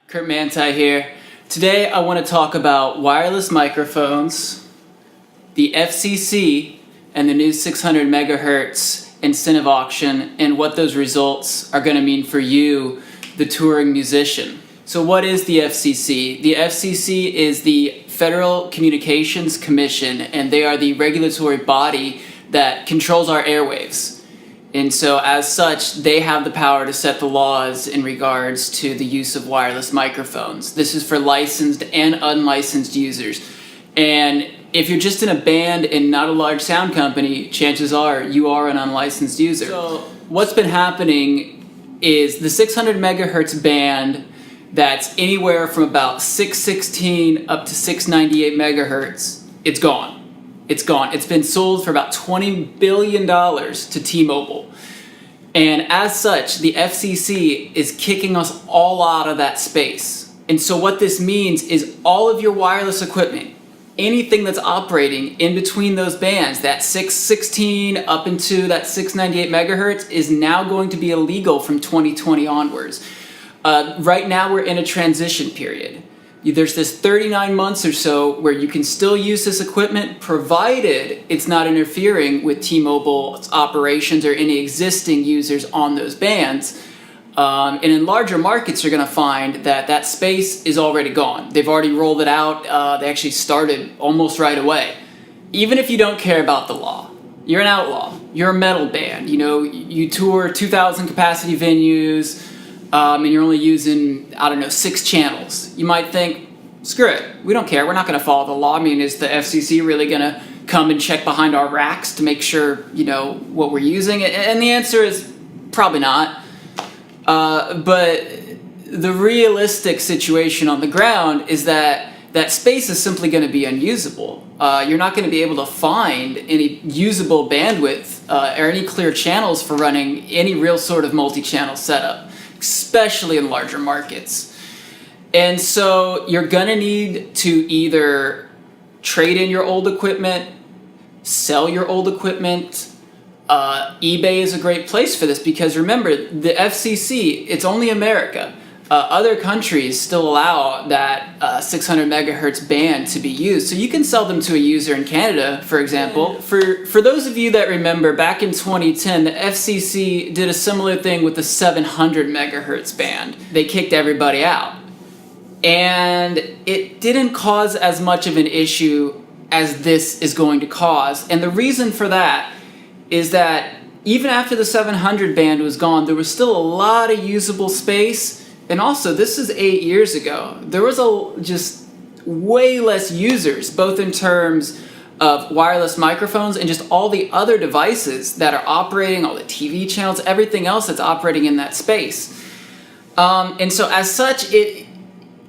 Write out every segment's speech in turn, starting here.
Kurt Mantheiy here. Today I want to talk about wireless microphones, the FCC, and the new 600 megahertz incentive auction, and what those results are going to mean for you, the touring musician. So what is the FCC? The FCC is the Federal Communications Commission, and they are the regulatory body that controls our airwaves. And so as such, they have the power to set the laws in regards to the use of wireless microphones. This is for licensed and unlicensed users. And if you're just in a band and not a large sound company, chances are you are an unlicensed user. So what's been happening is the 600 megahertz band that's anywhere from about 616 up to 698 megahertz, it's gone. It's gone. It's been sold for about $20 billion to T-Mobile. And as such, the FCC is kicking us all out of that space. And so what this means is all of your wireless equipment, anything that's operating in between those bands, that 616 up into that 698 megahertz, is now going to be illegal from 2020 onwards. Right now we're in a transition period. There's this 39 months or so where you can still use this equipment provided it's not interfering with T-Mobile's operations or any existing users on those bands. And in larger markets, you're going to find that that space is already gone. They've already rolled it out. They actually started almost right away. Even if you don't care about the law, you're an outlaw. You're a metal band. You know, you tour 2,000 capacity venues. And you're only using, 6 channels. You might think, screw it, we don't care, we're not going to follow the law. I mean, is the FCC really going to come and check behind our racks to make sure, what we're using? And the answer is probably not. But the realistic situation on the ground is that that space is simply going to be unusable. You're not going to be able to find any usable bandwidth or any clear channels for running any real sort of multi-channel setup, especially in larger markets. And so you're gonna need to either trade in your old equipment, sell your old equipment. eBay is a great place for this because remember, the FCC, it's only America. Other countries still allow that 600 megahertz band to be used. So you can sell them to a user in Canada, for example. For those of you that remember, back in 2010, the FCC did a similar thing with the 700 megahertz band. They kicked everybody out. And it didn't cause as much of an issue as this is going to cause. And the reason for that is that even after the 700 band was gone, there was still a lot of usable space. And also, this is 8 years ago. There was just way less users, both in terms of wireless microphones and just all the other devices that are operating, all the TV channels, everything else that's operating in that space. And so as such,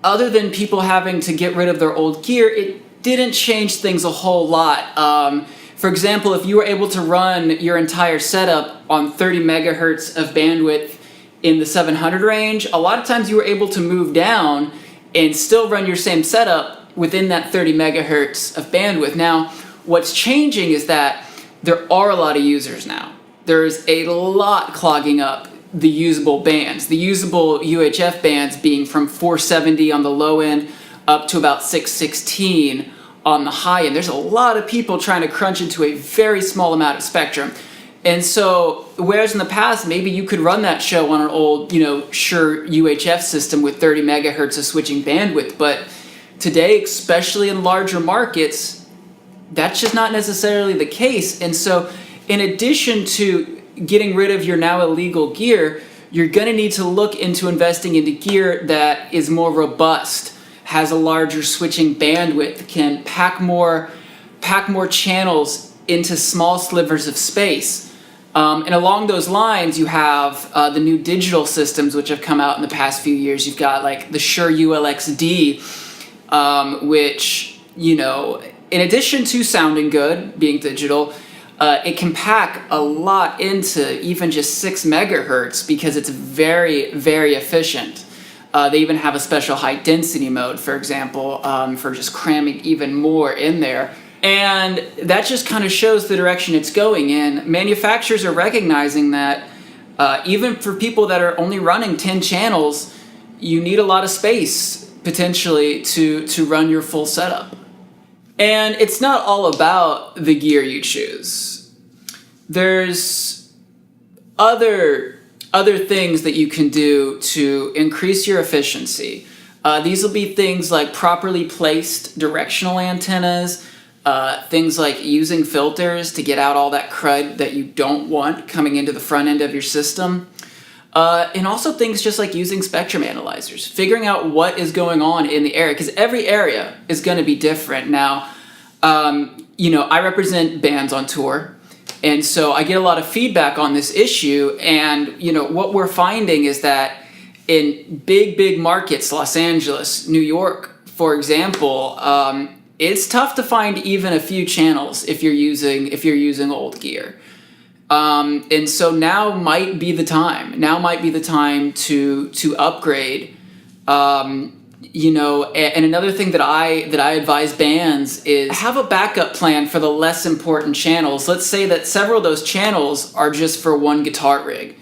other than people having to get rid of their old gear, it didn't change things a whole lot. For example, if you were able to run your entire setup on 30 megahertz of bandwidth in the 700 range, a lot of times you were able to move down and still run your same setup within that 30 megahertz of bandwidth. Now, what's changing is that there are a lot of users now. There's a lot clogging up the usable bands. The usable UHF bands being from 470 on the low end up to about 616 on the high end. There's a lot of people trying to crunch into a very small amount of spectrum. And so, whereas in the past, maybe you could run that show on an old, Shure UHF system with 30 megahertz of switching bandwidth, but today, especially in larger markets, that's just not necessarily the case. And so, in addition to getting rid of your now illegal gear, you're going to need to look into investing into gear that is more robust, has a larger switching bandwidth, can pack more channels into small slivers of space. And along those lines, you have the new digital systems which have come out in the past few years. You've got like the Shure ulx-d, which, in addition to sounding good, being digital, it can pack a lot into even just 6 megahertz because it's very, very efficient. They even have a special high density mode, for example, for just cramming even more in there. And that just kind of shows the direction it's going in. Manufacturers are recognizing that even for people that are only running 10 channels, you need a lot of space potentially to run your full setup. And it's not all about the gear you choose. There's other things that you can do to increase your efficiency. These will be things like properly placed directional antennas, things like using filters to get out all that crud that you don't want coming into the front end of your system. And also things just like using spectrum analyzers, figuring out what is going on in the area, because every area is going to be different. Now, I represent bands on tour, and so I get a lot of feedback on this issue, and, what we're finding is that in big markets, Los Angeles, New York, for example, it's tough to find even a few channels if you're using old gear. And so now might be the time. Now might be the time to upgrade. And another thing that I advise bands is have a backup plan for the less important channels. Let's say that several of those channels are just for one guitar rig.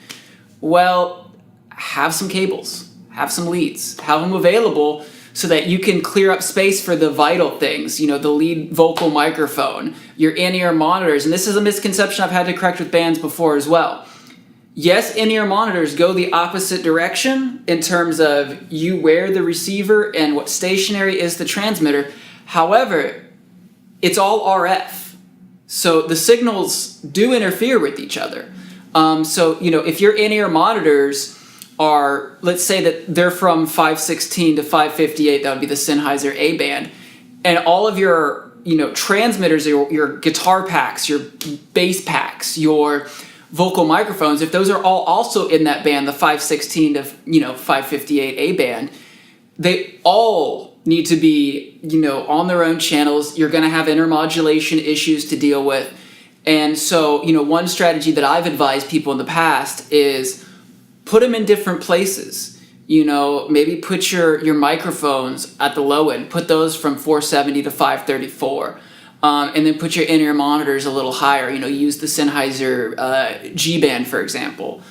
Well, have some cables, have some leads, have them available so that you can clear up space for the vital things, the lead vocal microphone, your in-ear monitors. And this is a misconception I've had to correct with bands before as well. Yes, in-ear monitors go the opposite direction in terms of you wear the receiver and what stationary is the transmitter. However, it's all RF. So the signals do interfere with each other. If your in-ear monitors are, let's say that they're from 516 to 558, that would be the Sennheiser A band, and all of your, transmitters, your guitar packs, your bass packs, your vocal microphones, if those are all also in that band, the 516 to, 558 A band, they all need to be, on their own channels. You're going to have intermodulation issues to deal with. And so, one strategy that I've advised people in the past is put them in different places. Maybe put your microphones at the low end, put those from 470 to 534, and then put your in-ear monitors a little higher. Use the Sennheiser G band, for example.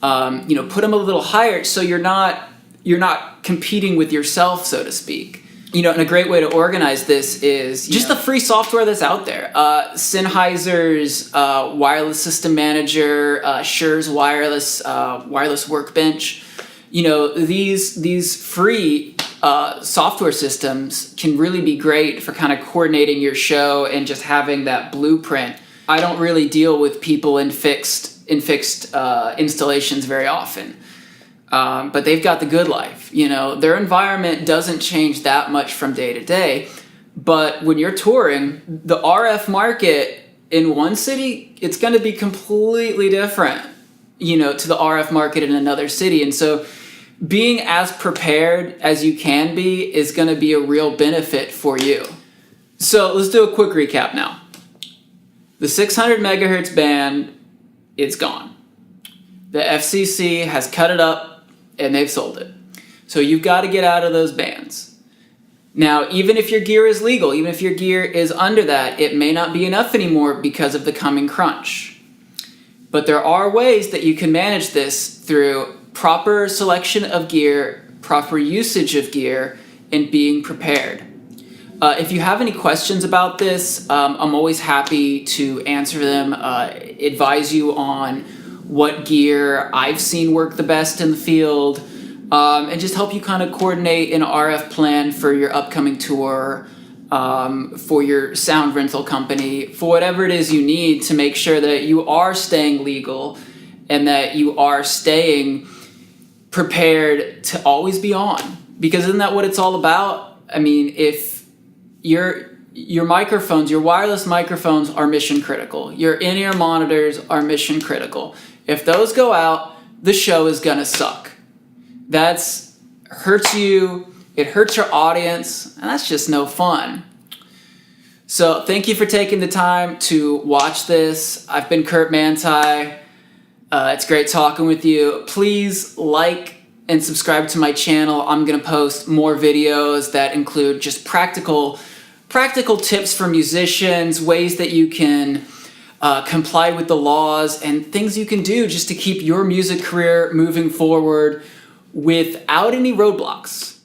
Put them a little higher so you're not competing with yourself, so to speak. And a great way to organize this is just the free software that's out there. Sennheiser's wireless system manager, Sure's wireless workbench. These free software systems can really be great for kind of coordinating your show and just having that blueprint. I don't really deal with people in fixed installations very often. But they've got the good life. Their environment doesn't change that much from day to day. But when you're touring, the RF market in one city, it's going to be completely different, to the RF market in another city. And so being as prepared as you can be is going to be a real benefit for you. So let's do a quick recap now. The 600 megahertz band, it's gone. The FCC has cut it up and they've sold it. So you've got to get out of those bands. Now, even if your gear is legal, even if your gear is under that, it may not be enough anymore because of the coming crunch. But there are ways that you can manage this through proper selection of gear, proper usage of gear, and being prepared. If you have any questions about this, I'm always happy to answer them, advise you on what gear I've seen work the best in the field, and just help you kind of coordinate an RF plan for your upcoming tour, for your sound rental company, for whatever it is you need to make sure that you are staying legal and that you are staying prepared to always be on. Because isn't that what it's all about? I mean, if your microphones, your wireless microphones are mission critical. Your in-ear monitors are mission critical. If those go out, the show is gonna suck. That's hurts you, it hurts your audience, and that's just no fun. So thank you for taking the time to watch this. I've been Kurt Mantheiy. It's great talking with you. Please like and subscribe to my channel. I'm gonna post more videos that include just practical tips for musicians, ways that you can comply with the laws, and things you can do just to keep your music career moving forward without any roadblocks.